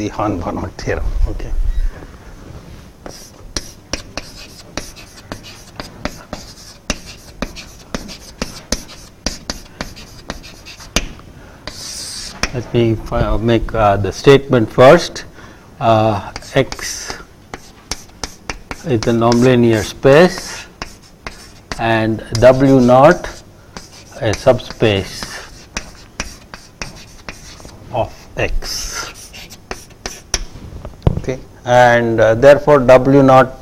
the Hahn-Banach theorem. Okay. Let me make the statement first. X is the nonlinear space and W naught a subspace of X. Okay, and therefore W naught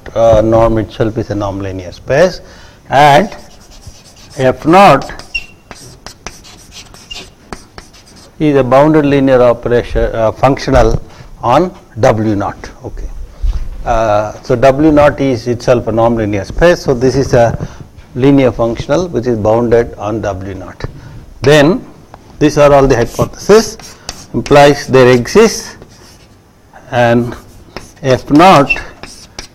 norm itself is a nonlinear space, and F naught is a bounded linear operation functional on W naught. Okay. So W naught is itself a nonlinear space. So this is a linear functional which is bounded on W naught. Then these are all the hypotheses, implies there exists an F naught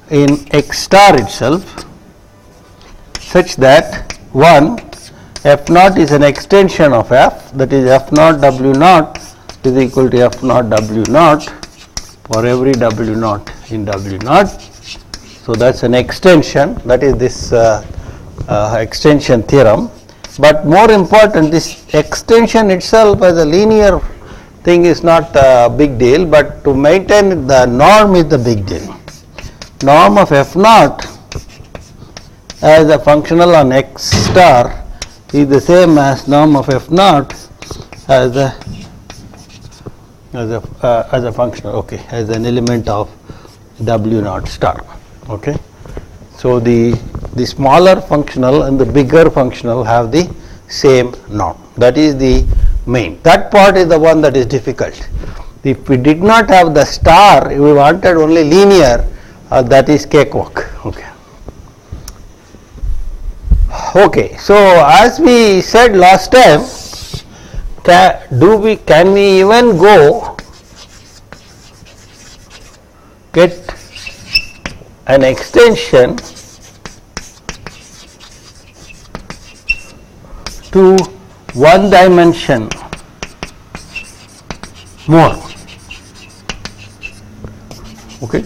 in X star itself such that 1 F naught is an extension of F, that is F naught W naught is equal to F naught W naught for every W naught in W naught. So that is an extension, that is this extension theorem. But more important, this extension itself as a linear thing is not a big deal, but to maintain the norm is the big deal. Norm of F naught as a functional on X star is the same as norm of F naught as a functional, okay, as an element of W naught star. Okay. So the smaller functional and the bigger functional have the same norm. That is the main. That part is the one that is difficult. If we did not have the star, if we wanted only linear, that is cakewalk. Okay. Okay, so as we said last time, can we even go get an extension to one dimension more? Okay.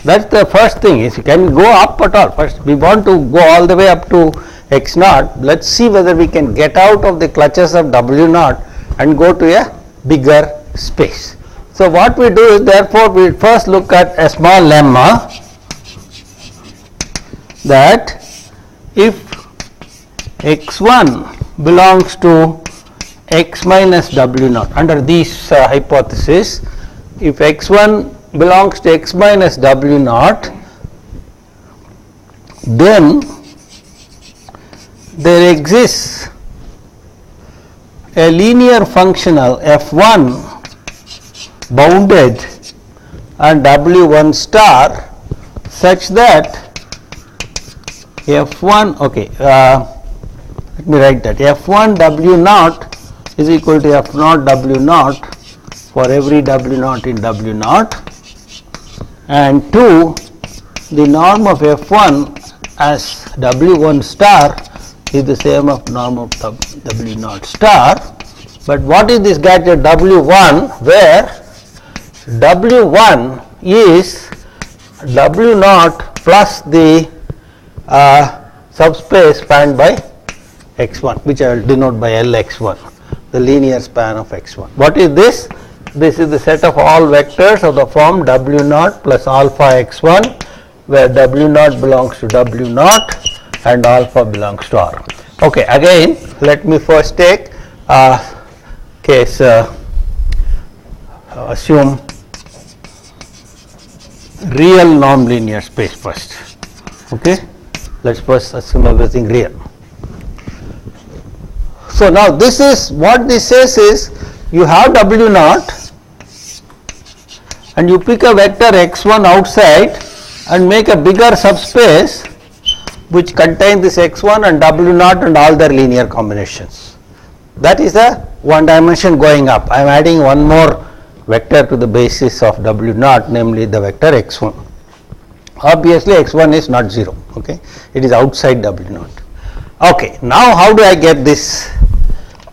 That is the first thing, is can we go up at all? First we want to go all the way up to X naught. Let us see whether we can get out of the clutches of W naught and go to a bigger space. So what we do is, therefore we first look at a small lemma, that if X1 belongs to X minus W naught, under these hypothesis, if X1 belongs to X minus W naught, then there exists a linear functional F1 bounded on W1 star such that F1, okay, let me write that, F1 W naught is equal to F naught W naught for every W naught in W naught, and 2, the norm of F1 as W1 star is the same of norm of W naught star. But what is this gadget W1, where W1 is W naught plus the subspace spanned by X1, which I will denote by Lx1, the linear span of X1. What is this? This is the set of all vectors of the form W naught plus alpha X1, where W naught belongs to W naught and alpha belongs to R. Okay, again let me first take case, assume real nonlinear space first. Okay, let us first assume everything real. So now this is what this says is, you have W naught and you pick a vector X1 outside and make a bigger subspace which contains this X1 and W naught and all their linear combinations. That is a one dimension going up. I am adding one more vector to the basis of W naught, namely the vector X1. Obviously X1 is not 0, okay, it is outside W naught. Okay, now how do I get this?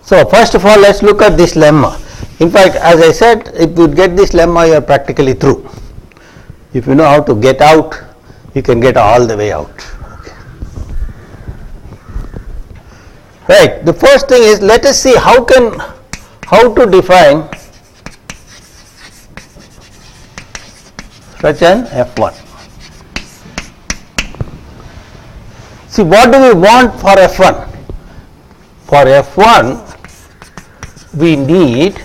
So first of all, let us look at this lemma. In fact, as I said, if you get this lemma, you are practically through. If you know how to get out, you can get all the way out. Okay. Right. The first thing is, let us see how to define such an F1. See, what do we want for F1? For F1, we need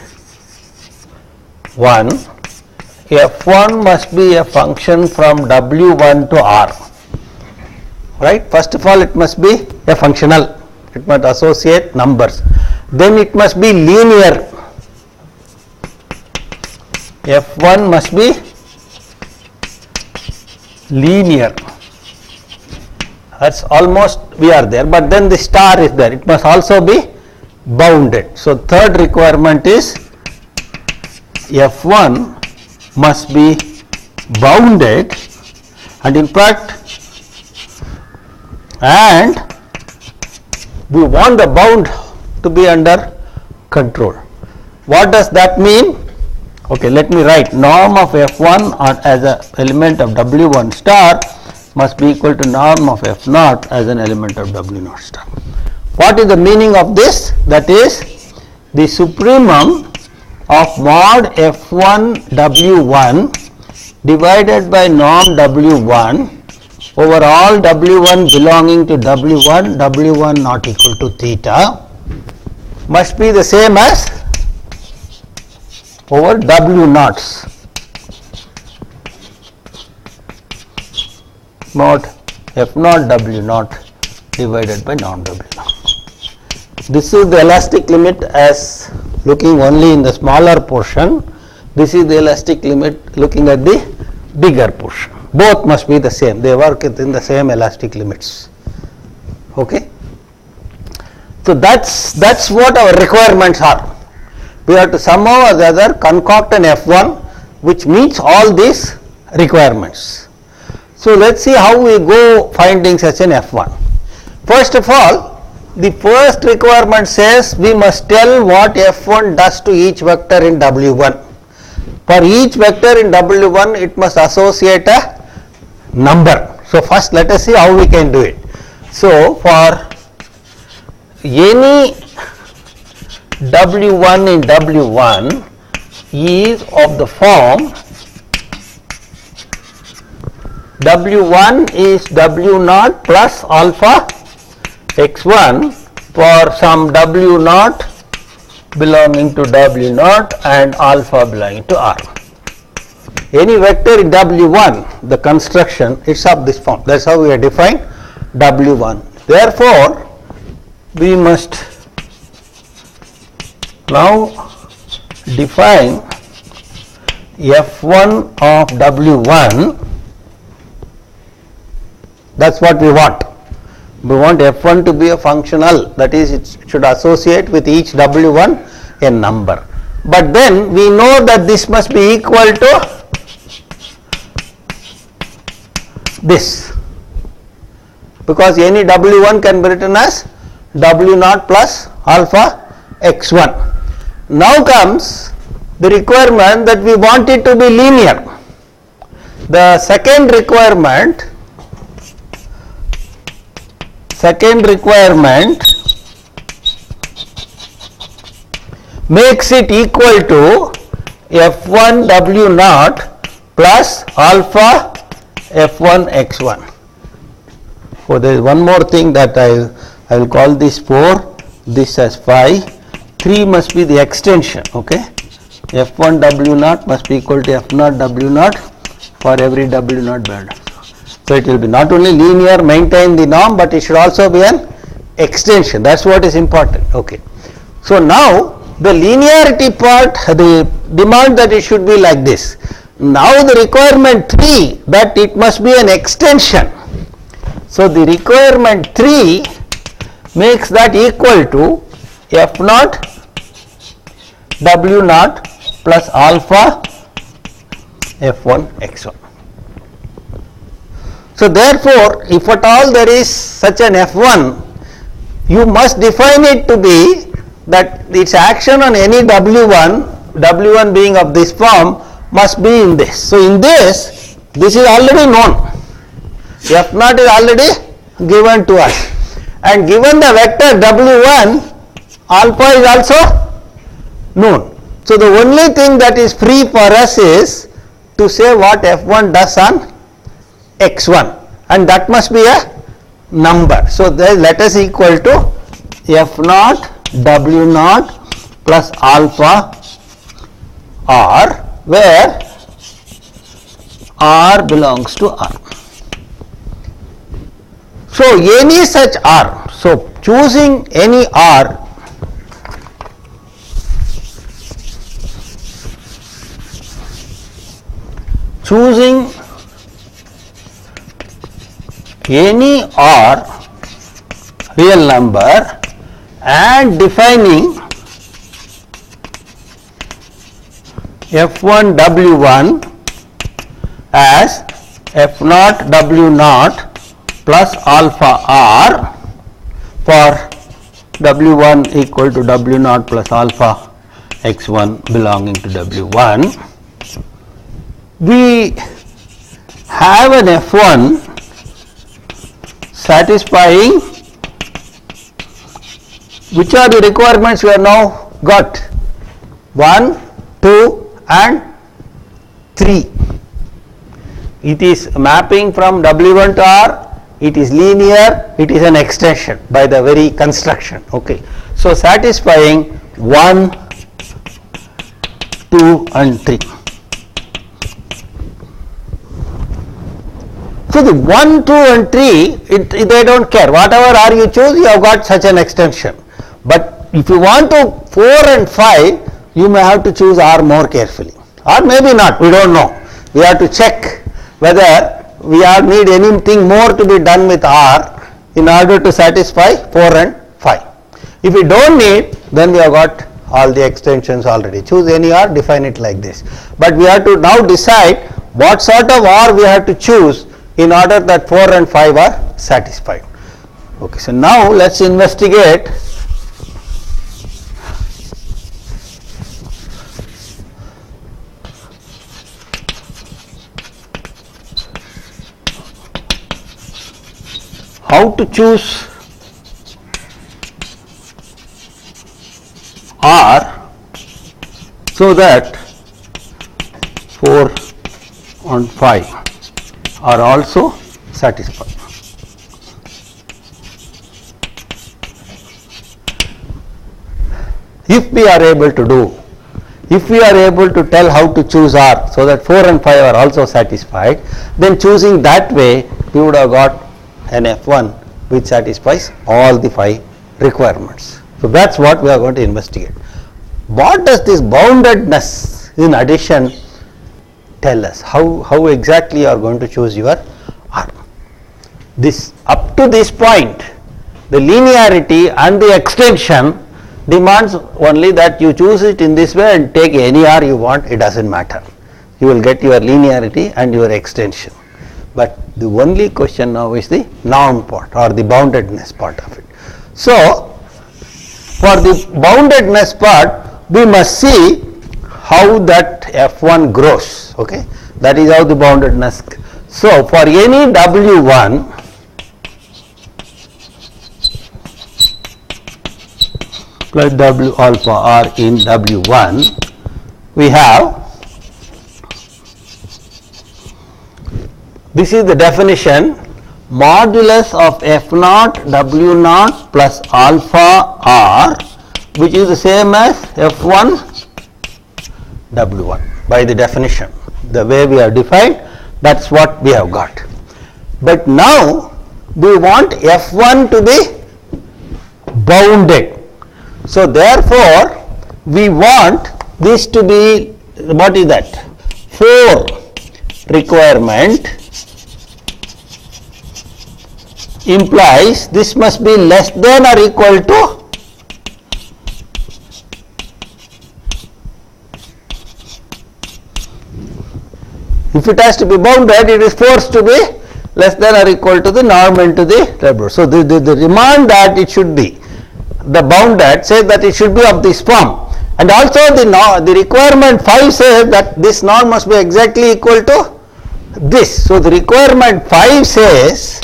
one, F1 must be a function from W1 to R, right? First of all, it must be a functional, it must associate numbers, then it must be linear, F1 must be linear, that's almost we are there, but then the star is there, it must also be bounded. So third requirement is F1 must be bounded, and in fact, and we want the bound to be under control. What does that mean? Okay, let me write norm of F1 as an element of W1 star must be equal to norm of F0 as an element of W0 star. What is the meaning of this? That is the supremum of mod F1 W1 divided by norm W1 over all W1 belonging to W1, W1 not equal to theta must be the same as over W naughts mod F0 W0 divided by norm W0. This is the elastic limit as looking only in the smaller portion. This is the elastic limit looking at the bigger portion. Both must be the same. They work within the same elastic limits. Okay. So that's what our requirements are. We have to somehow or the other concoct an F1 which meets all these requirements. So let's see how we go finding such an F1. First of all, the first requirement says we must tell what F1 does to each vector in W1. For each vector in W1, it must associate a number. So first let us see how we can do it. So for any W1 in W1 is of the form W1 is W0 plus alpha x1 for some W0 belonging to W0 and alpha belonging to R. Any vector in W1, the construction is of this form. That is how we have defined W1. Therefore, we must now define F1 of W1. That's what we want. We want F1 to be a functional, that is, it should associate with each W1 a number. But then we know that this must be equal to this, because any W1 can be written as W0 plus alpha x1. Now comes the requirement that we want it to be linear. The second requirement makes it equal to F1 W0 plus alpha F1 x1. So there is one more thing that I will call this 4, this as 5, 3 must be the extension. Okay, F1 W0 must be equal to F0 W0 for every W0 band. So it will be not only linear, maintain the norm, but it should also be an extension. That's what is important. Okay. So now the linearity part, the demand that it should be like this. Now the requirement 3 that it must be an extension. So the requirement 3 makes that equal to F0 W0 plus alpha F1 x1. So therefore, if at all there is such an F1, you must define it to be that its action on any W1 W1 being of this form must be in this. So in this is already known. F0 is already given to us, and given the vector W1, alpha is also known. So the only thing that is free for us is to say what F1 does on x1, and that must be a number. So there let us equal to F0 W0 plus alpha R, where R belongs to R. So any such R, so choosing any R, choosing any R real number and defining F1 W1 as F0 W0 plus alpha R for W1 equal to W0 plus alpha x1 belonging to W1. We have an F1 satisfying which are the requirements we have now got? 1, 2 and 3. It is mapping from W1 to R, it is linear, it is an extension by the very construction. Okay. So satisfying 1, 2 and 3. So the 1, 2 and 3, they don't care. Whatever R you choose, you have got such an extension. But if you want to 4 and 5, you may have to choose R more carefully. Or maybe not, we don't know. We have to check whether we need anything more to be done with R in order to satisfy 4 and 5. If we don't need, then we have got all the extensions already. Choose any R, define it like this. But we have to now decide what sort of R we have to choose in order that 4 and 5 are satisfied. Okay, so now let us investigate how to choose R so that 4 and 5 are also satisfied. If we are able to tell how to choose R so that 4 and 5 are also satisfied, then choosing that way we would have got an F1 which satisfies all the 5 requirements. So that's what we are going to investigate. What does this boundedness in addition tell us? How exactly you are going to choose your R? This up to this point, the linearity and the extension demands only that you choose it in this way and take any R you want, it doesn't matter. You will get your linearity and your extension. But the only question now is the norm part or the boundedness part of it. So for the boundedness part, we must see how that F1 grows. Okay, that is how the boundedness. So for any W1, plus W alpha R in W1, we have, this is the definition, modulus of F0 W0 plus alpha R, which is the same as F1 W1 by the definition. The way we have defined, that is what we have got. But now we want F1 to be bounded. So therefore we want this to be, what is that? 4 requirement implies this must be less than or equal to if it has to be bounded, it is forced to be less than or equal to the norm into the neighborhood. So the demand that it should be the bounded says that it should be of this form. And also the requirement 5 says that this norm must be exactly equal to this. So the requirement 5 says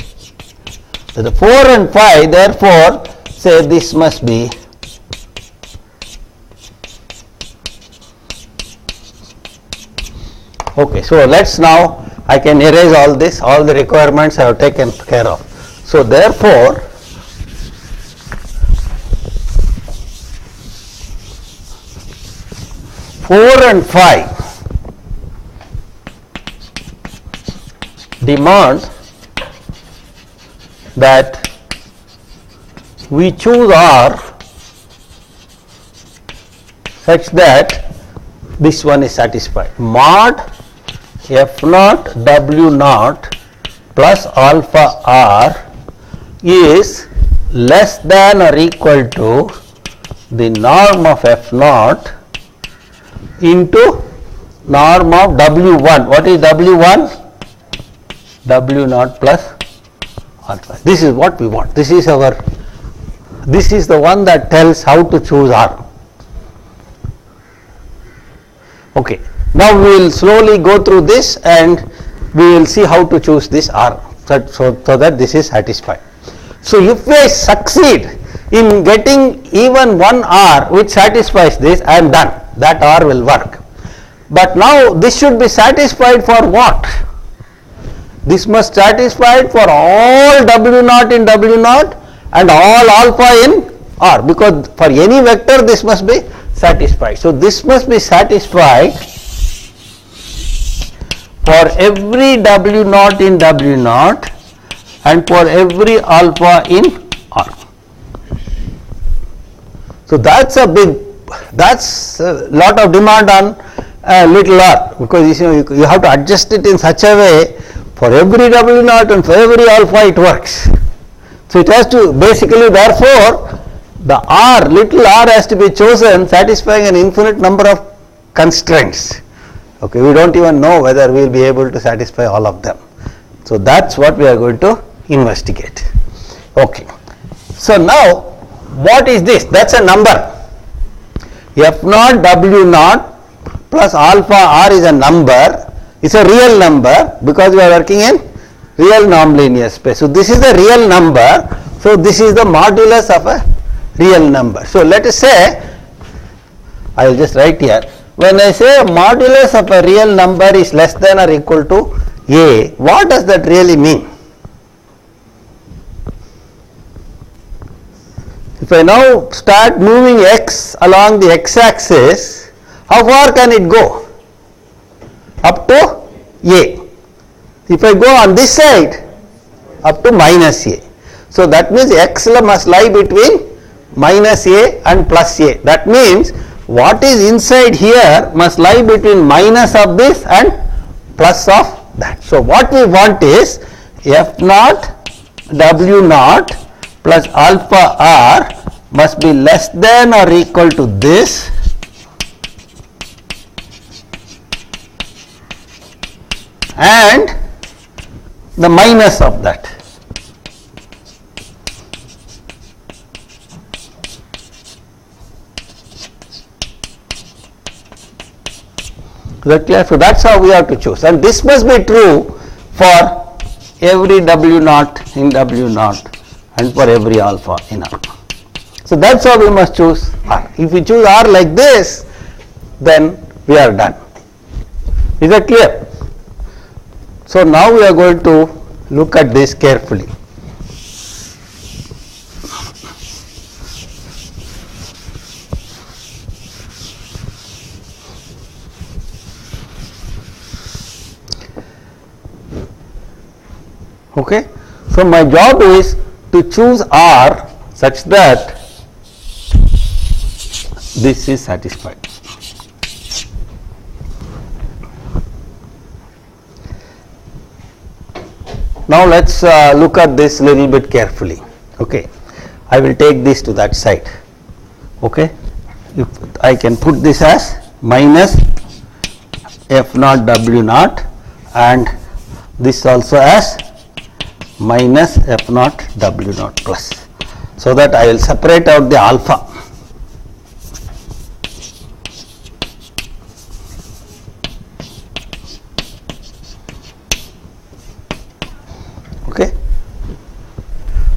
that the 4 and 5 therefore say this must be okay. So let's now I can erase all this, all the requirements I have taken care of. So therefore four and 5 demand that we choose R such that this one is satisfied. Mod F naught W naught plus alpha R is less than or equal to the norm of F naught into norm of W1. What is W1? W naught plus alpha. This is what we want. This is the one that tells how to choose R. Okay. Now we will slowly go through this and we will see how to choose this R so that this is satisfied. So if we succeed in getting even one R which satisfies this, I am done. That R will work. But now this should be satisfied for what? This must satisfy for all W naught in W naught and all alpha in R, because for any vector this must be satisfied. So this must be satisfied for every W naught in W naught and for every alpha in R. So that's a lot of demand on little r, because you have to adjust it in such a way for every W naught and for every alpha it works. So it has to basically, therefore the R, little r has to be chosen satisfying an infinite number of constraints. Okay, we don't even know whether we will be able to satisfy all of them. So that's what we are going to investigate. Okay. So now what is this? That's a number. F naught W naught plus alpha R is a number. It's a real number because we are working in real nonlinear space. So this is the real number. So this is the modulus of a real number. So let us say, I will just write here, when I say modulus of a real number is less than or equal to A, what does that really mean? If I now start moving x along the x-axis, how far can it go? Up to A. If I go on this side, up to minus A. So that means x must lie between minus A and plus A. That means what is inside here must lie between minus of this and plus of that. So what we want is F naught W naught plus alpha R must be less than or equal to this and the minus of that. Is that clear? So that's how we have to choose, and this must be true for every W naught in W naught and for every alpha in R. So that's how we must choose R. If we choose R like this, then we are done. Is that clear? So now we are going to look at this carefully. Okay. So my job is to choose R such that this is satisfied. Now let's look at this little bit carefully. Okay, I will take this to that side. Okay, if I can put this as minus F naught W naught and this also as minus F naught W naught plus, so that I will separate out the alpha.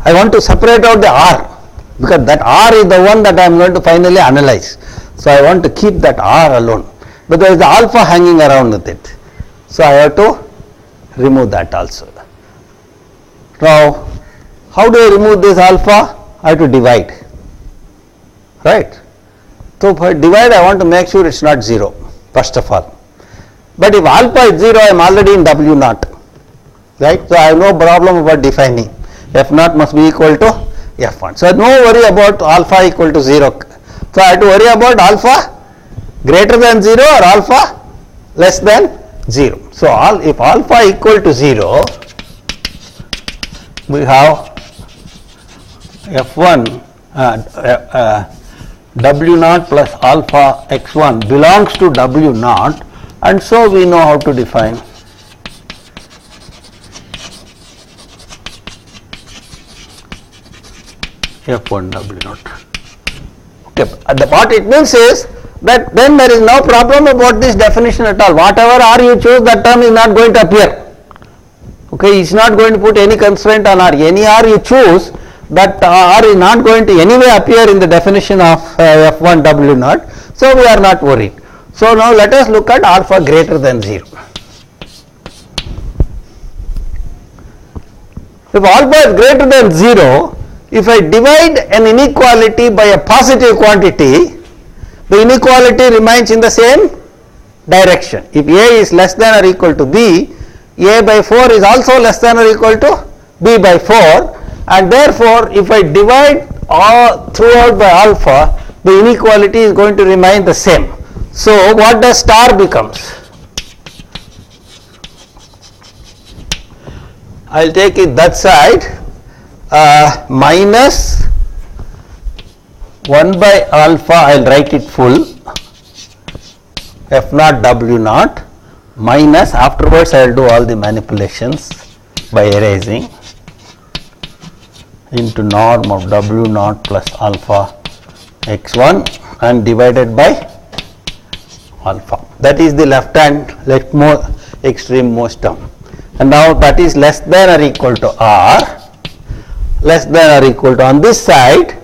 I want to separate out the R, because that R is the one that I am going to finally analyze. So I want to keep that R alone, but there is the alpha hanging around with it. So I have to remove that also. Now, how do I remove this alpha? I have to divide, right? So for divide, I want to make sure it's not 0, first of all. But if alpha is 0, I am already in W naught, right? So I have no problem about defining. F naught must be equal to F1. So no worry about alpha equal to 0. So I have to worry about alpha greater than 0 or alpha less than 0. So if alpha equal to 0, we have F1 W naught plus alpha x1 belongs to W naught, and so we know how to define F1 W naught. Okay, what it means is that then there is no problem about this definition at all. Whatever R you choose, that term is not going to appear. Okay, it's not going to put any constraint on R. Any R you choose, that R is not going to anyway appear in the definition of F1 W naught. So we are not worried. So now let us look at alpha greater than 0. If alpha is greater than 0, if I divide an inequality by a positive quantity, the inequality remains in the same direction. If A is less than or equal to B, A by 4 is also less than or equal to B by 4, and therefore if I divide all throughout by alpha, the inequality is going to remain the same. So what does star becomes? I will take it that side, minus 1 by alpha, I will write it full, F naught W naught, minus, afterwards I will do all the manipulations by erasing, into norm of W naught plus alpha x1 and divided by alpha. That is the left hand extreme most term. And now that is less than or equal to R, less than or equal to, on this side,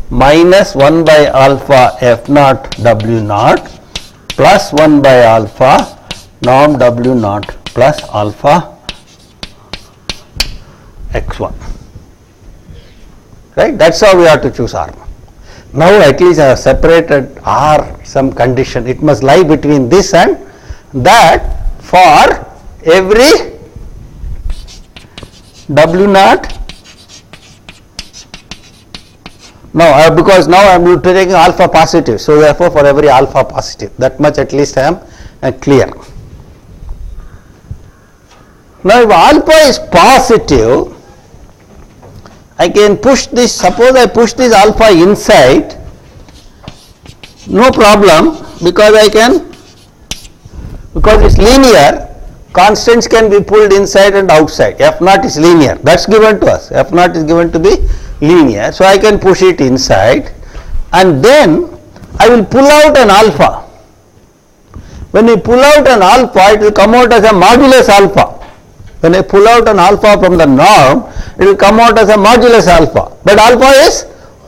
minus 1 by alpha F naught W naught plus 1 by alpha norm W naught plus alpha x1. Right? That is how we have to choose R. Now at least I have separated R some condition. It must lie between this and that for every W naught. Now because now I am taking alpha positive, so therefore for every alpha positive, that much at least I am clear. Now if alpha is positive, I can push this, suppose I push this alpha inside, no problem, because because it's linear, constants can be pulled inside and outside. F naught is linear, that's given to us, F naught is given to be linear, so I can push it inside and then I will pull out an alpha. When you pull out an alpha, it will come out as a modulus alpha. When I pull out an alpha from the norm, it will come out as a modulus alpha, but alpha is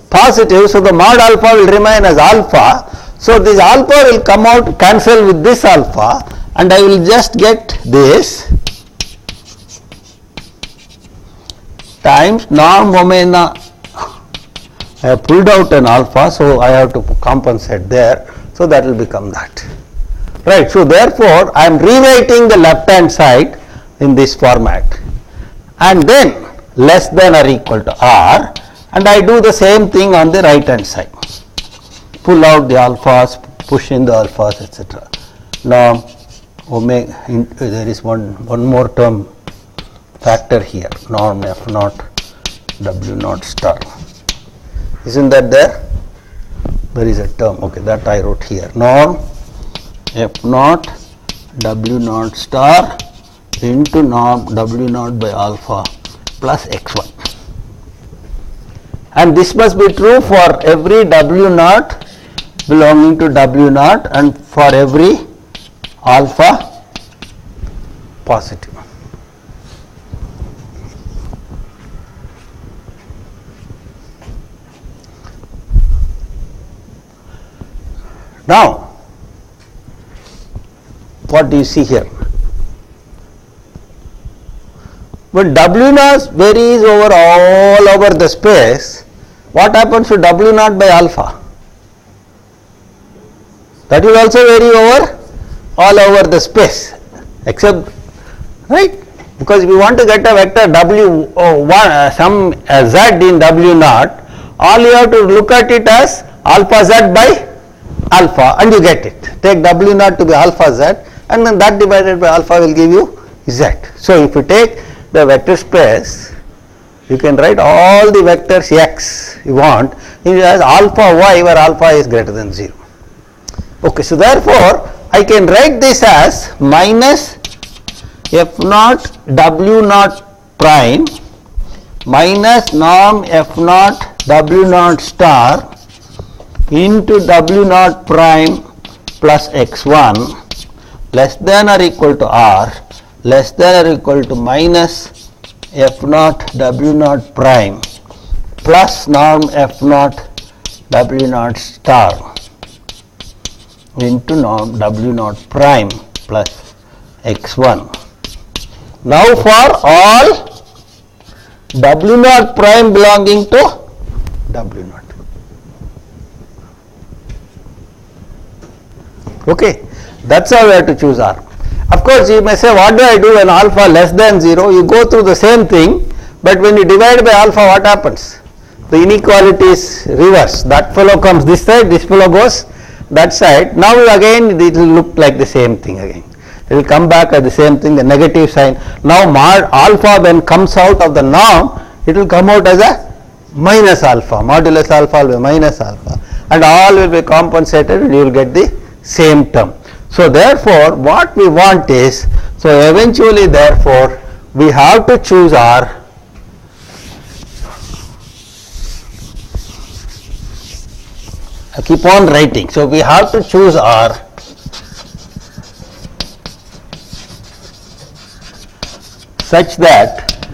positive, so the mod alpha will remain as alpha. So this alpha will come out, cancel with this alpha, and I will just get this times norm omega. I have pulled out an alpha, so I have to compensate there, so that will become that. Right, so therefore I am rewriting the left hand side in this format, and then less than or equal to R, and I do the same thing on the right hand side. Pull out the alphas, push in the alphas, etc. Now omega, there is one more term factor here, norm F naught W naught star. Isn't that there? There is a term, okay, that I wrote here, norm F naught W naught star into norm W naught by alpha plus x1, and this must be true for every W naught belonging to W naught and for every alpha positive. Now, what do you see here? When W naught varies all over the space, what happens to W naught by alpha? That will also vary all over the space, except, right? Because if you want to get a vector some z in W naught, all you have to look at it as alpha z by alpha and you get it. Take W naught to be alpha z and then that divided by alpha will give you z. So, if you take the vector space, you can write all the vectors x you want as alpha y where alpha is greater than 0. Okay, so therefore, I can write this as minus f naught w naught prime minus norm f naught w naught star into w naught prime plus x1 less than or equal to r less than or equal to minus f naught w naught prime plus norm f naught w naught star into norm w naught prime plus x1. Now for all w naught prime belonging to w naught. Okay, that's how we have to choose R. Of course, you may say, what do I do when alpha less than 0? You go through the same thing, but when you divide by alpha, what happens? The inequality is reversed. That fellow comes this side, this fellow goes that side. Now again it will look like the same thing again. It will come back at the same thing, the negative sign. Now mod alpha when comes out of the norm, it will come out as a minus alpha. Modulus alpha will be minus alpha. And all will be compensated and you will get the same term. So therefore, what we want is, so eventually therefore, we have to choose R. I keep on writing. So we have to choose R such that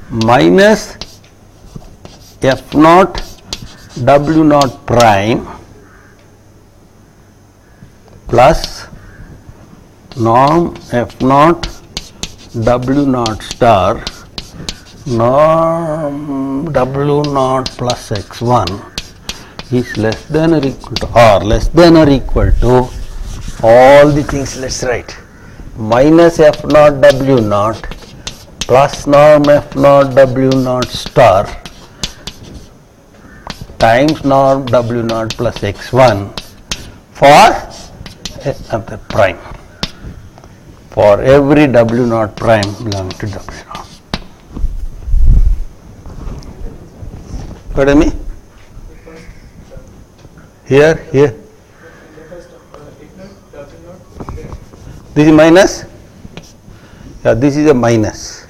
minus f naught w naught prime plus norm f naught w naught star norm w naught plus x1 is less than or equal to or less than or equal to all the things. Let's write minus f naught w naught plus norm f naught w naught star times norm w naught plus x1 for the prime, for every w naught prime belonging to w naught. Got me? Here. This is minus? Yeah, this is a minus.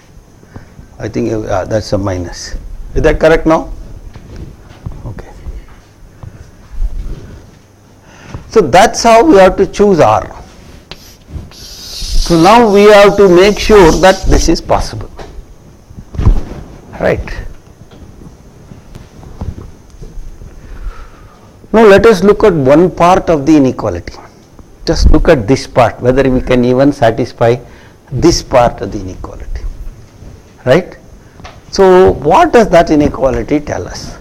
I think that's a minus. Is that correct now? Okay. So that's how we have to choose R. So now we have to make sure that this is possible. Right. Now let us look at one part of the inequality. Just look at this part, whether we can even satisfy this part of the inequality. Right? So what does that inequality tell us?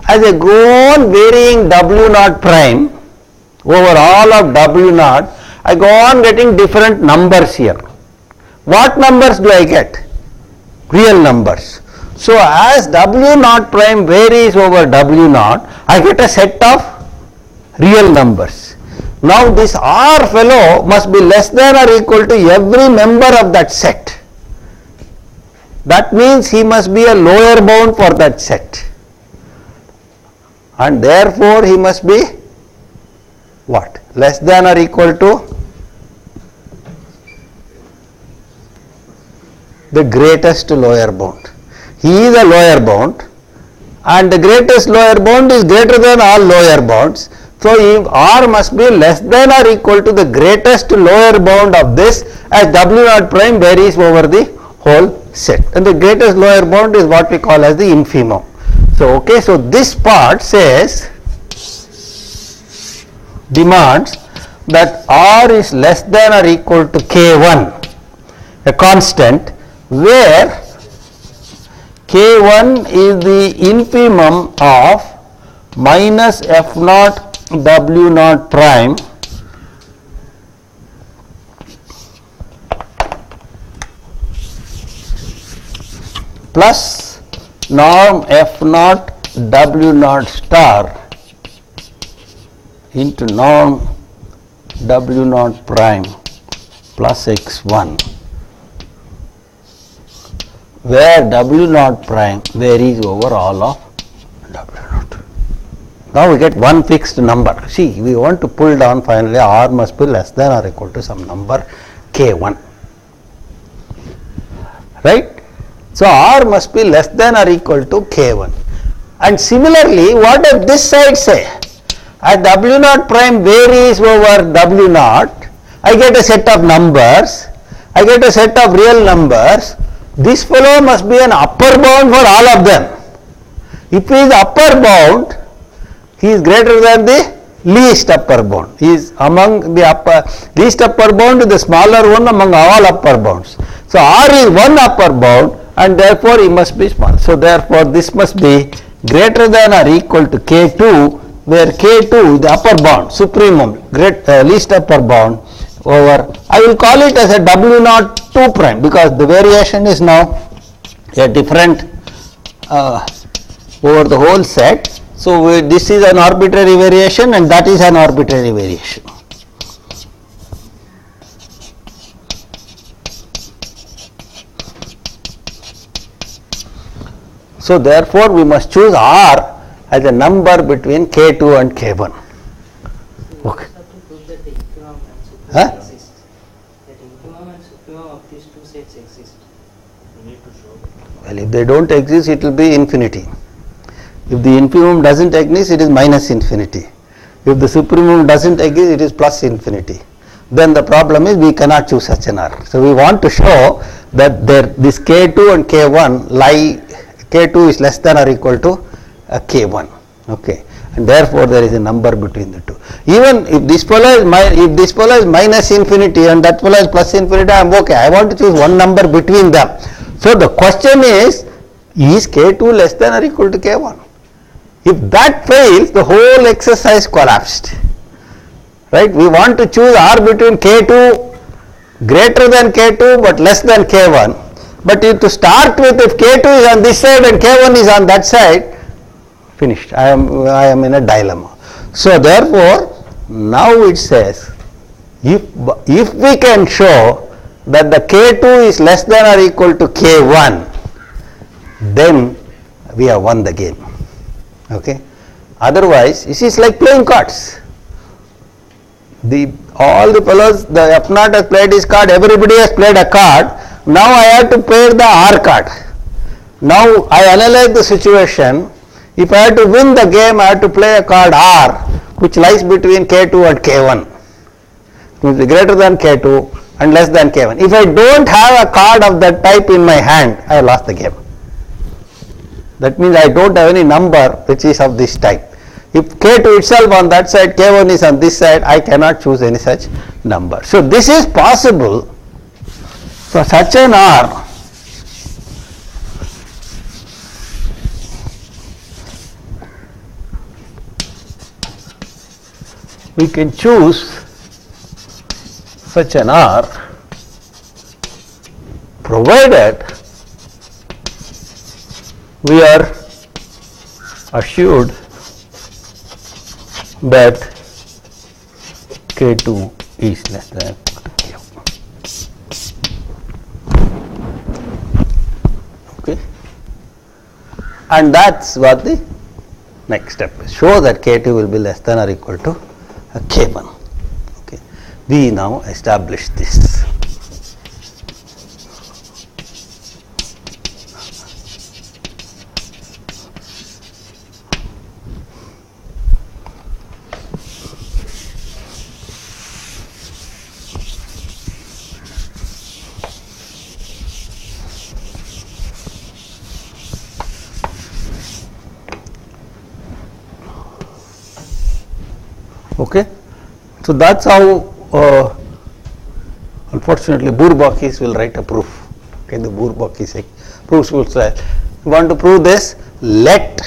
As I go on varying w naught prime over all of w naught, I go on getting different numbers here. What numbers do I get? Real numbers. So as w naught prime varies over w naught, I get a set of real numbers. Now this R fellow must be less than or equal to every member of that set. That means he must be a lower bound for that set. And therefore he must be what? Less than or equal to the greatest lower bound. He is a lower bound and the greatest lower bound is greater than all lower bounds. So if R must be less than or equal to the greatest lower bound of this as w naught prime varies over the whole set. And the greatest lower bound is what we call as the infimum. So okay, so this part says demands that R is less than or equal to K1, a constant, where K1 is the infimum of minus F naught W naught prime plus norm F naught W naught star into norm W naught prime plus x1, where W naught prime varies over all of W naught. Now we get one fixed number. See, we want to pull down finally R must be less than or equal to some number K1, right? So R must be less than or equal to K1. And similarly, what does this side say? As W naught prime varies over W naught, I get a set of numbers, I get a set of real numbers. This fellow must be an upper bound for all of them. If he is upper bound, he is greater than the least upper bound. He is among the least upper bound is the smaller one among all upper bounds. So R is one upper bound and therefore he must be small. So therefore this must be greater than or equal to K2, where K2 the upper bound, supremum, least upper bound over, I will call it as a W naught 2 prime because the variation is now a different over the whole set. So this is an arbitrary variation and that is an arbitrary variation. So therefore we must choose R as a number between K2 and K1. Okay. Huh? That infimum and supremum of these two sets exist. We need to show. Well, if they don't exist, it will be infinity. If the infimum doesn't exist, it is minus infinity. If the supremum doesn't exist, it is plus infinity. Then the problem is we cannot choose such an R. So we want to show that this K2 and K1 K2 is less than or equal to K1. Okay. And therefore there is a number between the two. Even if this fellow is minus infinity and that fellow is plus infinity, I am okay. I want to choose one number between them. So the question is K2 less than or equal to K1? If that fails, the whole exercise collapsed. Right? We want to choose R between K2 greater than K2 but less than K1. But to start with, if K2 is on this side and K1 is on that side, finished. I am in a dilemma. So therefore, now it says, if we can show that the K2 is less than or equal to K1, then we have won the game. Okay. Otherwise, this is like playing cards. All the fellows, the F0 has played his card, everybody has played a card. Now I have to play the R card. Now I analyze the situation. If I have to win the game, I have to play a card R, which lies between K2 and K1. It will be greater than K2 and less than K1. If I don't have a card of that type in my hand, I have lost the game. That means I don't have any number which is of this type. If K2 itself on that side, K1 is on this side, I cannot choose any such number. So this is possible for such an R. We can choose such an R provided we are assured that K2 is less than K1. Okay, and that's what the next step is. Show that K2 will be less than or equal to K1. Okay, we now establish this. Okay, So that's how unfortunately Bourbakis will write a proof. Okay, the Bourbakis proofs will say, you want to prove this, let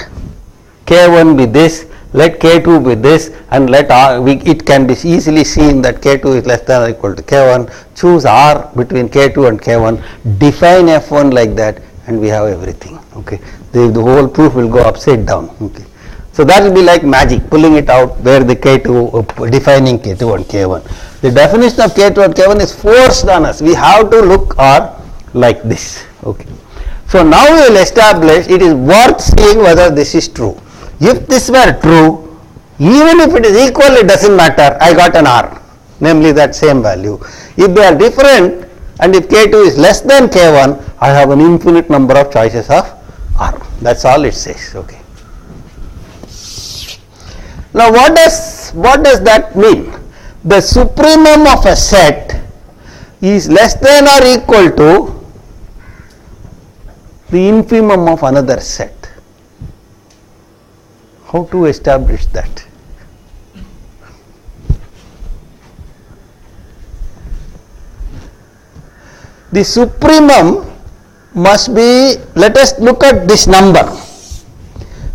K1 be this, let K2 be this, and let R, it can be easily seen that K2 is less than or equal to K1, choose R between K2 and K1, define F1 like that, and we have everything. Okay, the whole proof will go upside down. Okay, so that will be like magic, pulling it out where the K2, defining K2 and K1. The definition of K2 and K1 is forced on us. We have to look R like this. Okay, so now we will establish it is worth seeing whether this is true. If this were true, even if it is equal, it doesn't matter, I got an R, namely that same value. If they are different and if K2 is less than K1, I have an infinite number of choices of R. That's all it says. Okay. Now what does that mean? The supremum of a set is less than or equal to the infimum of another set. How to establish that? The supremum must be, let us look at this number.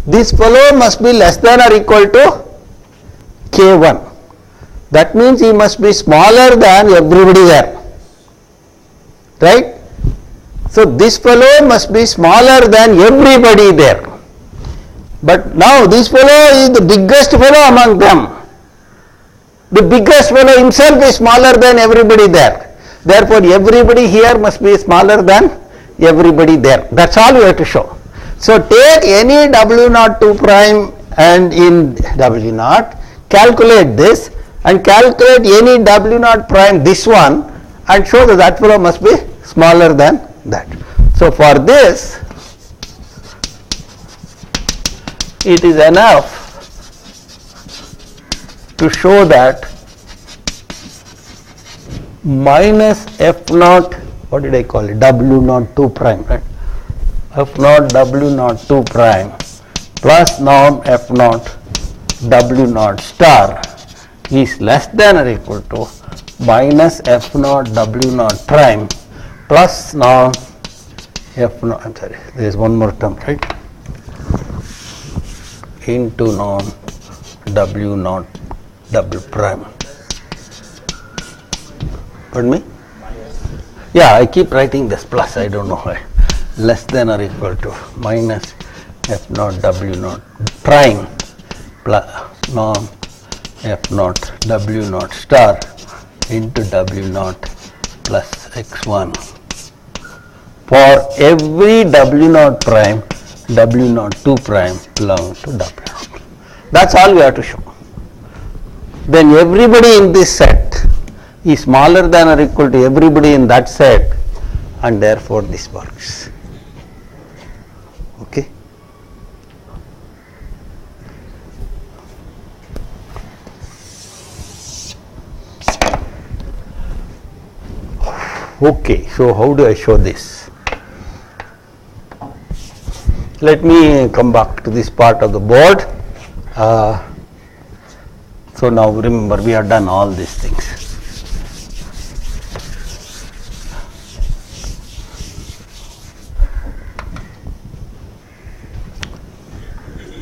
This fellow must be less than or equal to K1. That means he must be smaller than everybody there. Right? So this fellow must be smaller than everybody there. But now this fellow is the biggest fellow among them. The biggest fellow himself is smaller than everybody there. Therefore, everybody here must be smaller than everybody there. That's all we have to show. So take any W02 prime and in W0, calculate this and calculate any W0 prime, this one, and show that that fellow must be smaller than that. So for this, it is enough to show that minus F0, what did I call it, W02 prime, right? F0 W02 prime plus norm F0 W0 star is less than or equal to minus F0 W0 prime plus norm F0, I'm sorry, there is one more term, right? Into norm W0 W prime. Pardon me? Yeah, I keep writing this plus, I don't know why. Less than or equal to minus F0 W0 prime plus norm F0 W0 star into W0 plus x1 for every W0 prime, W02 prime belongs to W0. That's all we have to show. Then everybody in this set is smaller than or equal to everybody in that set, and therefore this works. Okay. Okay, so how do I show this? Let me come back to this part of the board. So now remember, we have done all these things.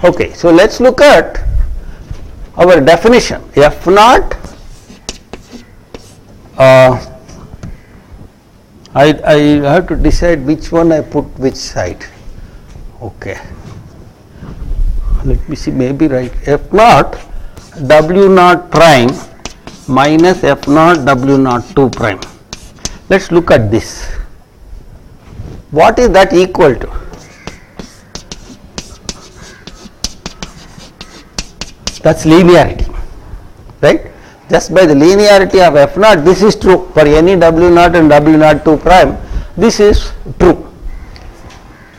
Okay, so let's look at our definition. F0, I have to decide which one I put which side. Okay, let me see, maybe right, F0 W0 prime minus F0 W02 prime. Let's look at this. What is that equal to? That's linearity, right? Just by the linearity of F0, this is true for any W0 and W02 prime. This is true,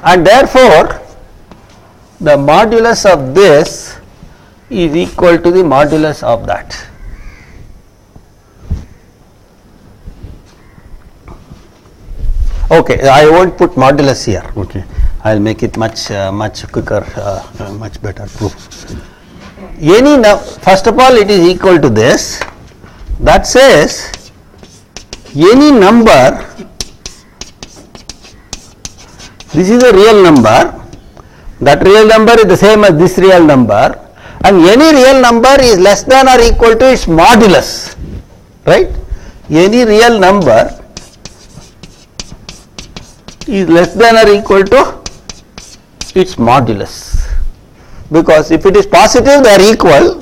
and therefore the modulus of this is equal to the modulus of that. Okay, I won't put modulus here. Okay, I'll make it much quicker, much better proof. Any now, first of all, it is equal to this. that says any number, this is a real number, that real number is the same as this real number, and any real number is less than or equal to its modulus, right? Any real number is less than or equal to its modulus, because if it is positive they are equal,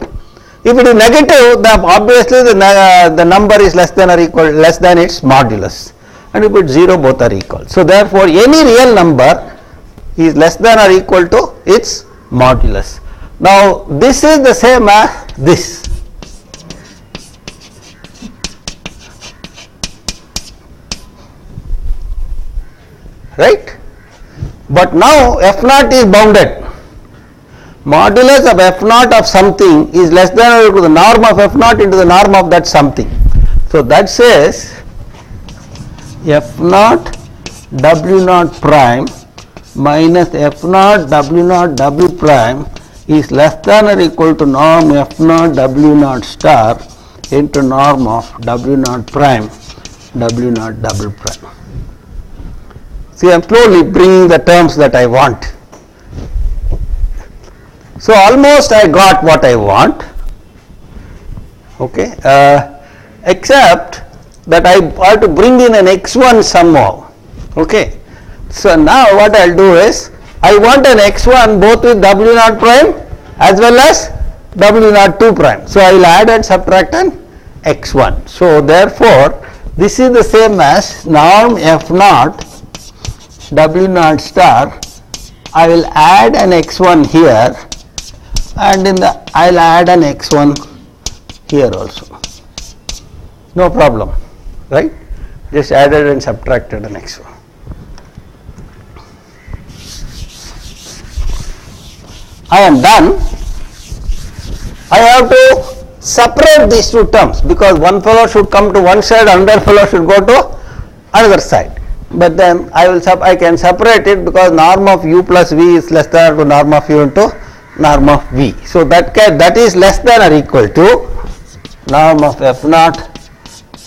if it is negative then obviously the number is less than or equal, less than its modulus, and if it is 0 both are equal. So therefore any real number is less than or equal to its modulus. Now this is the same as this. Right? But now f naught is bounded. Modulus of f naught of something is less than or equal to the norm of f naught into the norm of that something. So that says f naught w naught prime minus f naught w naught w prime is less than or equal to norm f naught w naught star into norm of w naught prime w naught double prime. See, I am slowly bringing the terms that I want. So almost I got what I want, okay, except that I have to bring in an x1 somehow, okay. So now what I will do is, I want an x1 both with w naught prime as well as w naught 2 prime. So I will add and subtract an x1. So therefore this is the same as norm f naught w naught star. I will add an x1 here, and in the I will add an x1 here also, no problem, right? Just added and subtracted an x1. I am done. I have to separate these two terms, because one fellow should come to one side, another fellow should go to another side. But then I can separate it, because norm of u plus v is less than or equal to norm of u into norm of v. So that is less than or equal to norm of f naught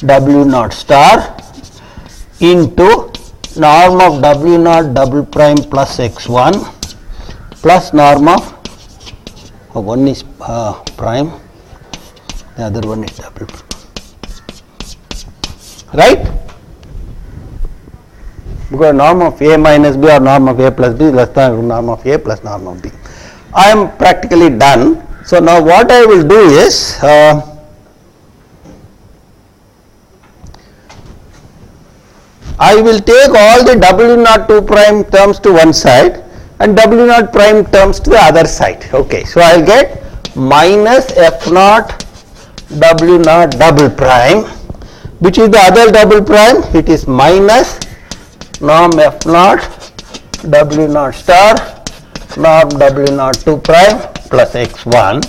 w naught star into norm of w naught double prime plus x1 plus norm of one is prime, the other one is double prime, right? Because norm of a minus b or norm of a plus b is less than norm of a plus norm of b. I am practically done. So now what I will do is, I will take all the w naught 2 prime terms to one side and w naught prime terms to the other side. Okay, so I will get minus f naught w naught double prime, which is the other double prime. It is minus norm f naught w naught star norm w naught 2 prime plus x1.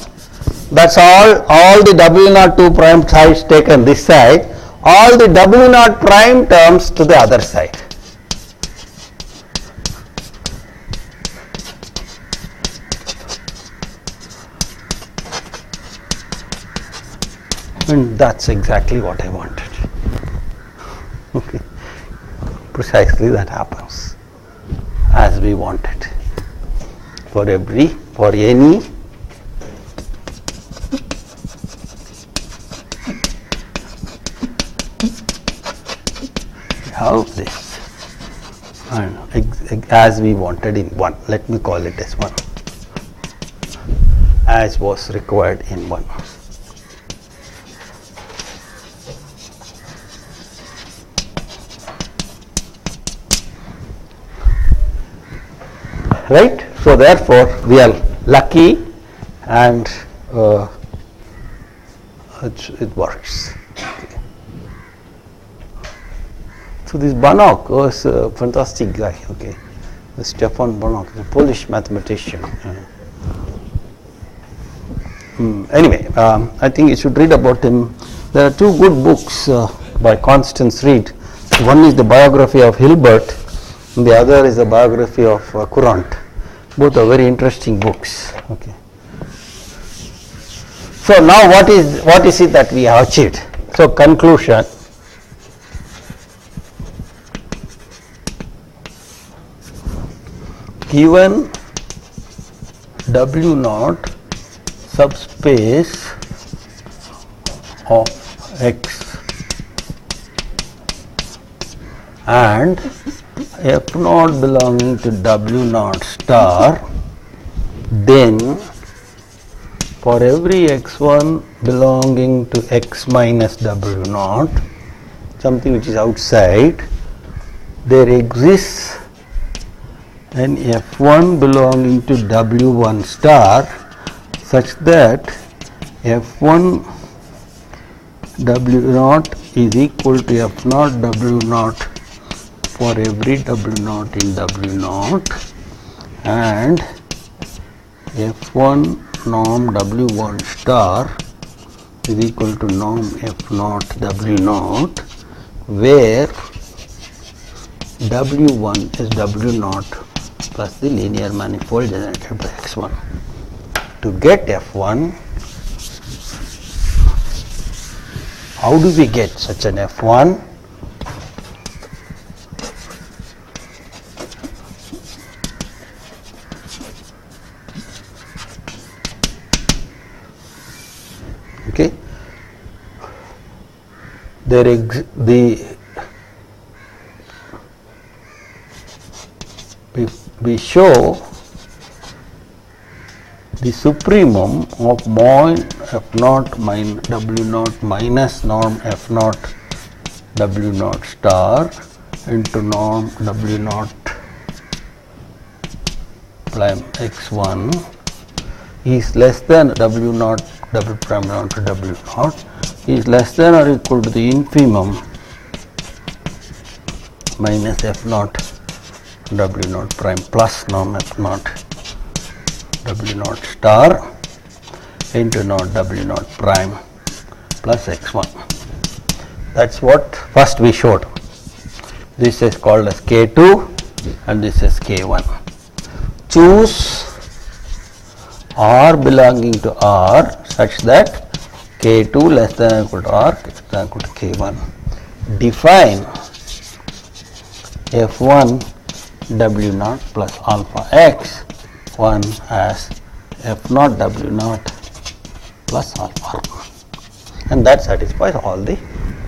That's all the w naught 2 prime sides taken this side, all the w naught prime terms to the other side. And that's exactly what I wanted. Okay. Precisely that happens as we wanted for any how this and as we wanted in one. Let me call it as one, as was required in one. Right? So therefore we are lucky, and it works. Okay. So this Banach was a fantastic guy. Okay, Stefan Banach, a Polish mathematician. Anyway, I think you should read about him. There are two good books by Constance Reid. One is the biography of Hilbert, and the other is the biography of Courant. Both are very interesting books. Okay. So now what is it that we have achieved? So conclusion, given W naught subspace of X and F naught belonging to W naught star, then for every x1 belonging to x minus W naught, something which is outside, there exists an F1 belonging to W1 star such that F1 W naught is equal to F naught W naught for every W naught in W naught, and F1 norm W1 star is equal to norm F naught W naught, where W1 is W naught plus the linear manifold generated by X1. To get F1, how do we get such an F1? Okay, we show the supremum of mod F naught minus W naught minus norm F naught W naught star into norm W naught prime x1 is less than W naught W prime naught to W naught is less than or equal to the infimum minus F naught W naught prime plus norm F naught W naught star into naught W naught prime plus x1. That's what first we showed. This is called as K2 and this is K1. Choose R belonging to R such that K2 less than or equal to R less than or equal to K1. Define F1 W naught plus alpha x 1 as F naught W naught plus alpha, and that satisfies all the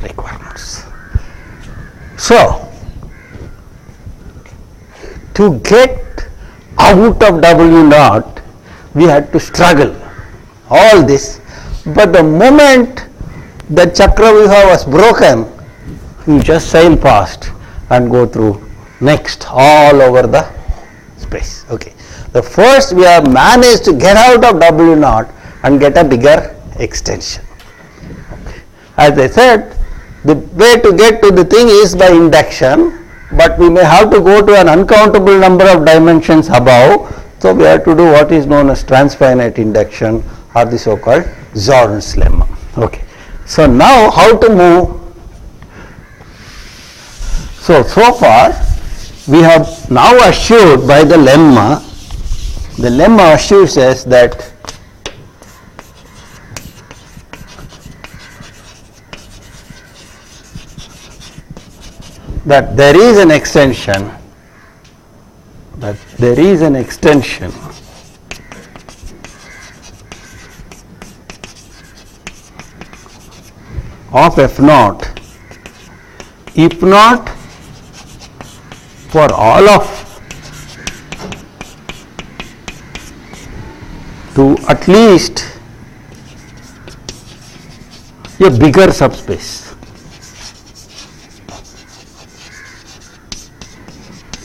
requirements. So, to get out of W naught, we had to struggle all this, but the moment the Chakravyuha was broken, you just sail past and go through next all over the space. Okay. The first we have managed to get out of W naught and get a bigger extension. Okay. As I said, the way to get to the thing is by induction, but we may have to go to an uncountable number of dimensions above, so we have to do what is known as transfinite induction or the so-called Zorn's lemma. Okay. So now how to move? So far we have now assured by the lemma assures us that there is an extension, of F naught, if not for all of to at least a bigger subspace.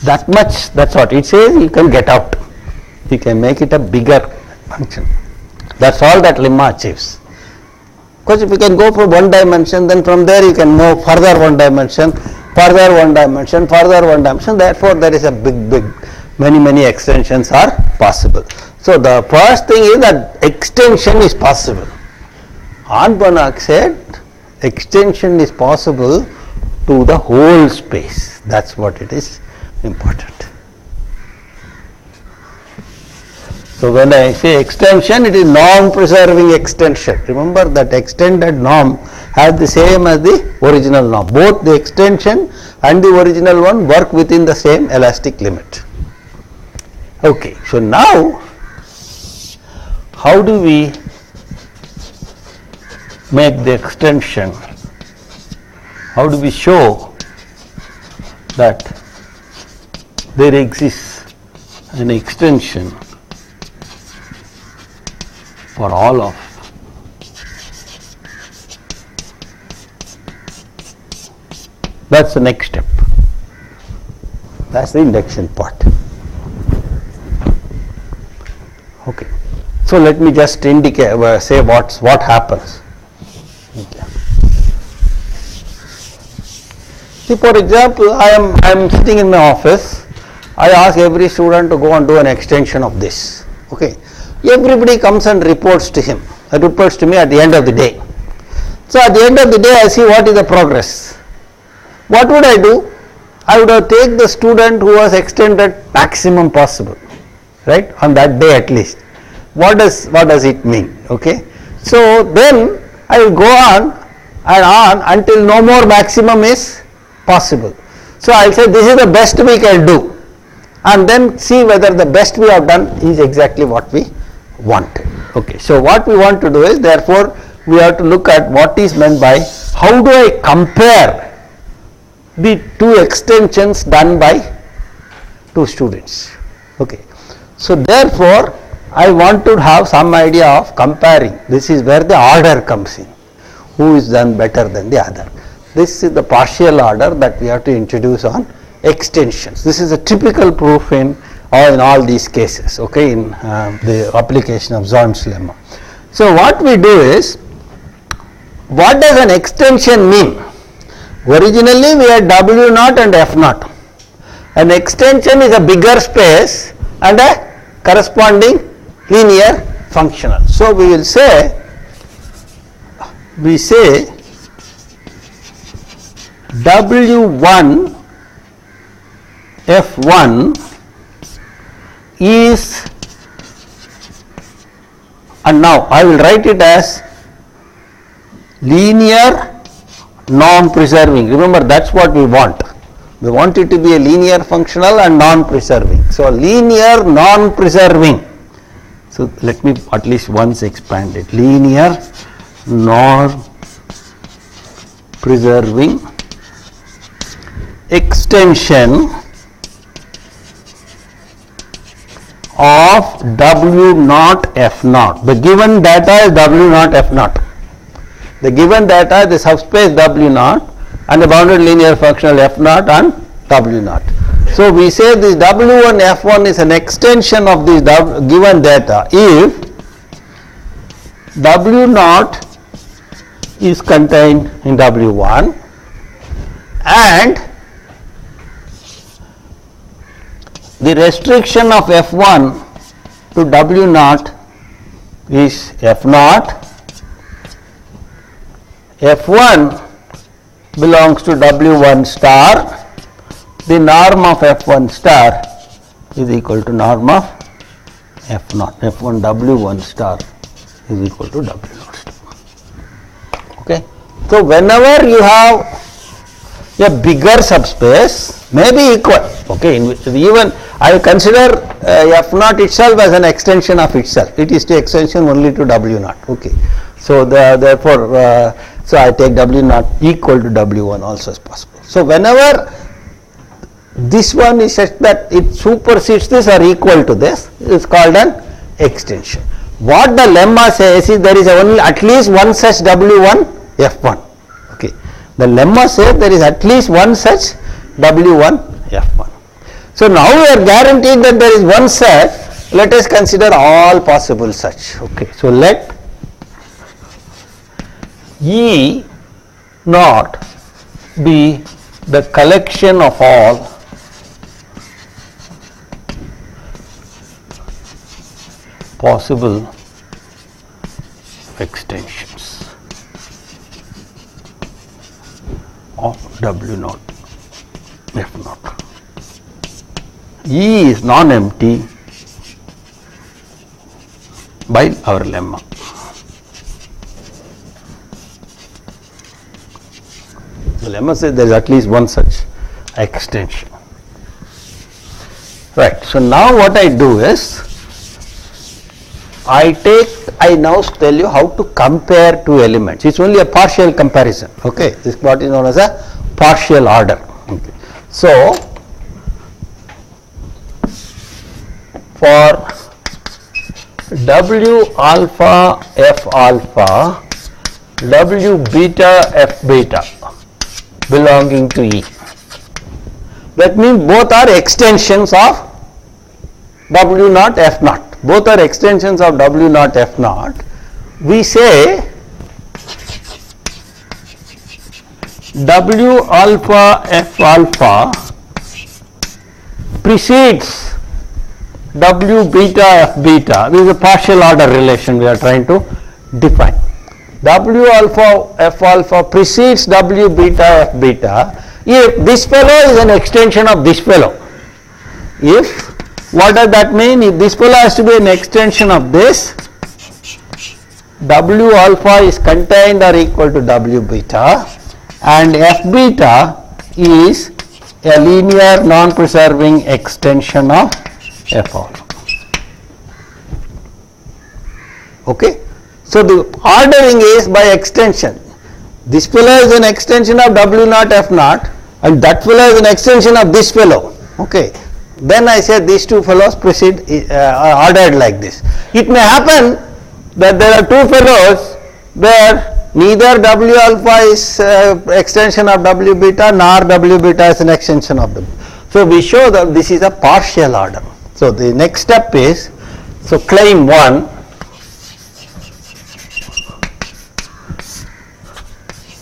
That much, that's what it says, you can get out. You can make it a bigger function. That's all that lemma achieves. Because if you can go for one dimension, then from there you can move further one dimension, further one dimension, further one dimension. Therefore, there is a many extensions are possible. So, the first thing is that extension is possible. Arnbanach said extension is possible to the whole space. That's what it is important. So when I say extension, it is norm-preserving extension. Remember that extended norm has the same as the original norm. Both the extension and the original one work within the same elastic limit. Okay, so now how do we make the extension? How do we show that there exists an extension for all of that's the next step. That's the induction part. Okay. So let me just indicate say what happens. Okay. See, for example, I am sitting in my office. I ask every student to go and do an extension of this. Okay. Everybody comes and reports to him. Reports to me at the end of the day. So at the end of the day, I see what is the progress. What would I do? I would have take the student who was extended maximum possible, right? On that day at least. What does it mean? Okay. So then I will go on and on until no more maximum is possible. So I will say this is the best we can do, and then see whether the best we have done is exactly what we wanted. Okay. So what we want to do is, therefore we have to look at what is meant by how do I compare the two extensions done by two students. Okay. So therefore I want to have some idea of comparing. This is where the order comes in. Who is done better than the other? This is the partial order that we have to introduce on extensions. This is a typical proof in all these cases, okay, in the application of Zorn's lemma. So what we do is, what does an extension mean? Originally we had W naught and F naught. An extension is a bigger space and a corresponding linear functional. So we will say, W1 F1 is, and now I will write it as linear non-preserving. Remember, that's what we want. We want it to be a linear functional and non-preserving. So linear non-preserving. So let me at least once expand it. Linear non-preserving extension of W naught F naught. The given data is W naught F naught. The given data is the subspace W naught and the bounded linear functional F naught and W naught. So we say this W1 F1 is an extension of this given data if W naught is contained in W1 and the restriction of F1 to W naught is F naught. F1 belongs to W1 star. The norm of F1 star is equal to norm of F naught. F1 W1 star is equal to W naught star. Okay. So whenever you have a bigger subspace, may be equal. Okay. In which even I consider F naught itself as an extension of itself. It is the extension only to W naught. Okay. So therefore, so I take W naught equal to W1 also as possible. So whenever this one is such that it supersedes this or equal to this, is called an extension. What the lemma says is there is only at least one such W1 F1. Okay. The lemma says there is at least one such W1 F1. So now we are guaranteed that there is one such. Let us consider all possible such. Okay. So let E naught be the collection of all possible extensions of W naught F naught. E is non-empty by our lemma. The lemma says there is at least one such extension. Right. So now what I do is I now tell you how to compare two elements. It's only a partial comparison. Okay. This is what is known as a partial order. Okay. So for W alpha F alpha, W beta F beta belonging to E. That means both are extensions of W naught F naught. Both are extensions of W naught F naught. We say W alpha F alpha precedes W beta F beta. This is a partial order relation we are trying to define. W alpha F alpha precedes W beta F beta if this fellow is an extension of this fellow. If, what does that mean? If this fellow has to be an extension of this, W alpha is contained or equal to W beta, and F beta is a linear non-preserving extension of F alpha. Okay. So the ordering is by extension. This fellow is an extension of W naught F naught, and that fellow is an extension of this fellow. Okay. Then I say these two fellows proceed ordered like this. It may happen that there are two fellows where neither W alpha is extension of W beta nor W beta is an extension of them. So we show that this is a partial order. So the next step is, so claim 1,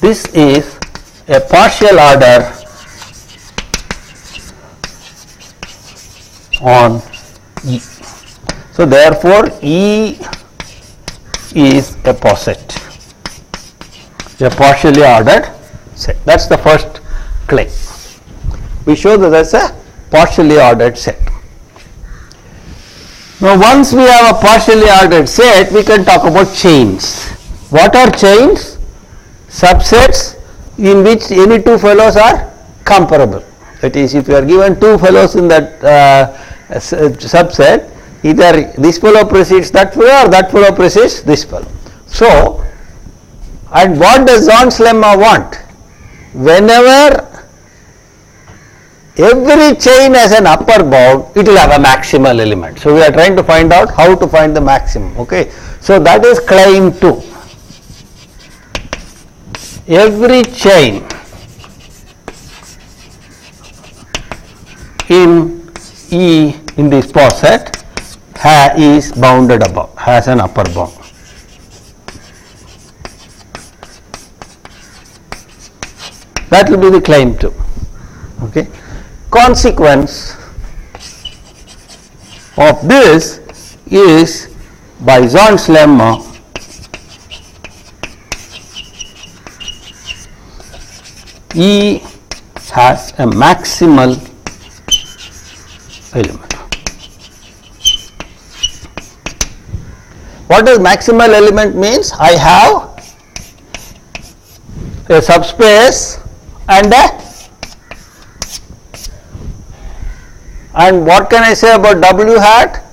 this is a partial order on E. So therefore E is a poset, a partially ordered set. That's the first claim. We show that that's a partially ordered set. Now once we have a partially ordered set, we can talk about chains. What are chains? Subsets in which any two fellows are comparable. That is, if you are given two fellows in that subset, either this fellow precedes that fellow or that fellow precedes this fellow. So, and what does Zorn's lemma want? Whenever every chain has an upper bound, it will have a maximal element. So we are trying to find out how to find the maximum. Okay. So that is claim 2. Every chain in E in this poset is bounded above, has an upper bound. That will be the claim 2. Okay. Consequence of this is, by Zorn's lemma, E has a maximal element. What does maximal element means? I have a subspace and what can I say about W hat?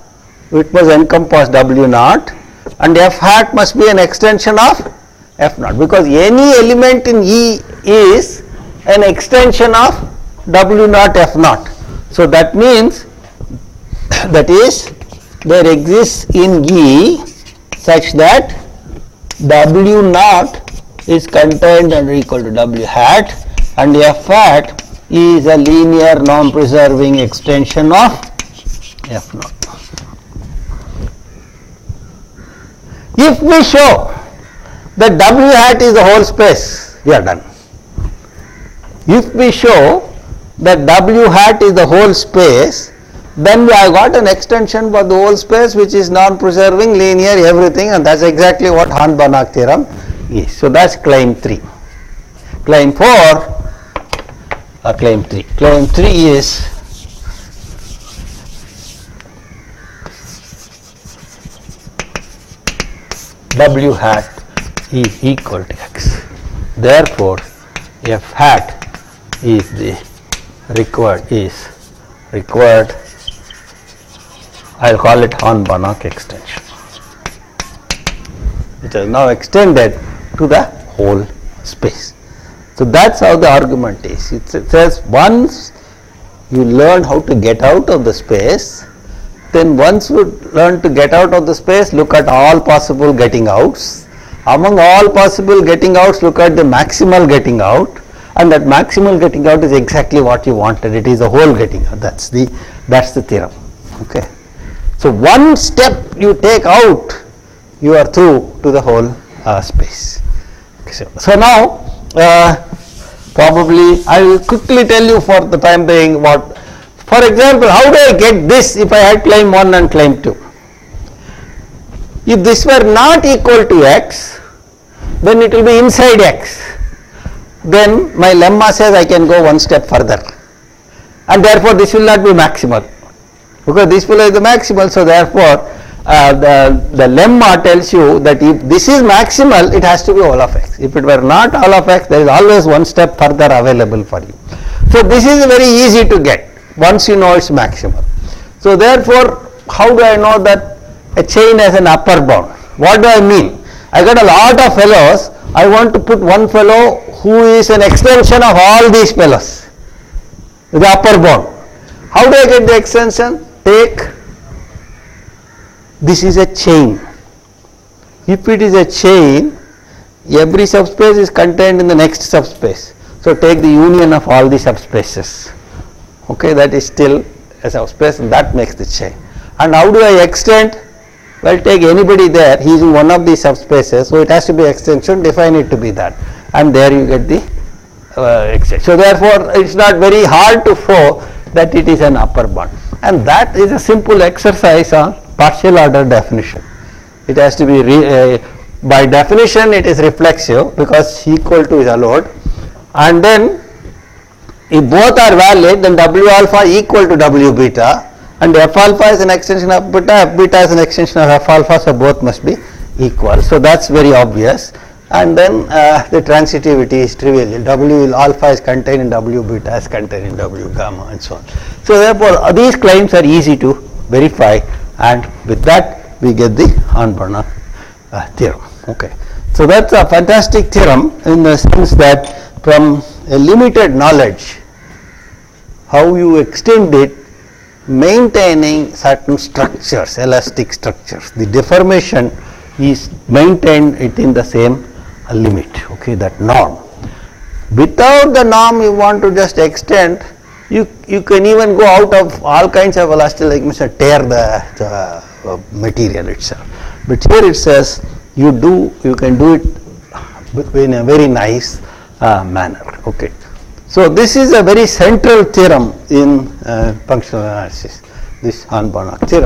It must encompass W naught, and F hat must be an extension of F naught, because any element in E is an extension of W naught F naught. So that means, that is, there exists in E such that W naught is contained and equal to W hat, and F hat is a linear non-preserving extension of F naught. If we show that W hat is the whole space, we are done. If we show that W hat is the whole space, then I got an extension for the whole space which is non-preserving, linear, everything, and that's exactly what Hahn-Banach theorem is. So that's claim 3. Claim 4 or claim 3. Claim 3 is W hat is equal to x. Therefore, F hat is the required, I will call it Hahn-Banach extension, which is now extended to the whole space. So that's how the argument is. It says once you learn how to get out of the space, then once you learn to get out of the space, look at all possible getting outs. Among all possible getting outs, look at the maximal getting out, and that maximal getting out is exactly what you wanted. It is the whole getting out. That's the theorem. Okay. So one step you take out, you are through to the whole space. Okay, so now probably I will quickly tell you for the time being what. For example, how do I get this if I had claim 1 and claim 2? If this were not equal to x, then it will be inside x. Then my lemma says I can go one step further, and therefore this will not be maximal, because this will be the maximal. So therefore the lemma tells you that if this is maximal, it has to be all of x. If it were not all of x, there is always one step further available for you. So this is very easy to get once you know its maximal. So therefore, how do I know that a chain has an upper bound? What do I mean? I got a lot of fellows. I want to put one fellow who is an extension of all these fellows, the upper bound. How do I get the extension? Take, this is a chain. If it is a chain, every subspace is contained in the next subspace. So take the union of all the subspaces. Okay, that is still a subspace, and that makes the chain. And how do I extend? Well, take anybody there, he is in one of these subspaces, so it has to be extension, define it to be that, and there you get the extension. So therefore, it is not very hard to show that it is an upper bound, and that is a simple exercise on partial order definition. It has to be, by definition it is reflexive because equal to is allowed, and then if both are valid, then W alpha equal to W beta, and F alpha is an extension of beta, F beta is an extension of F alpha, so both must be equal. So that's very obvious. And then the transitivity is trivial. W alpha is contained in W beta is contained in W gamma, and so on. So therefore these claims are easy to verify, and with that we get the Hahn-Banach theorem. Okay. So that's a fantastic theorem in the sense that from a limited knowledge, how you extend it, maintaining certain structures, elastic structures. The deformation is maintained within the same limit, okay, that norm. Without the norm, you want to just extend, you can even go out of all kinds of velocity, like Mr. tear the material itself. But here it says you can do it in a very nice manner. Okay. So this is a very central theorem in functional analysis, this Hahn-Banach theorem.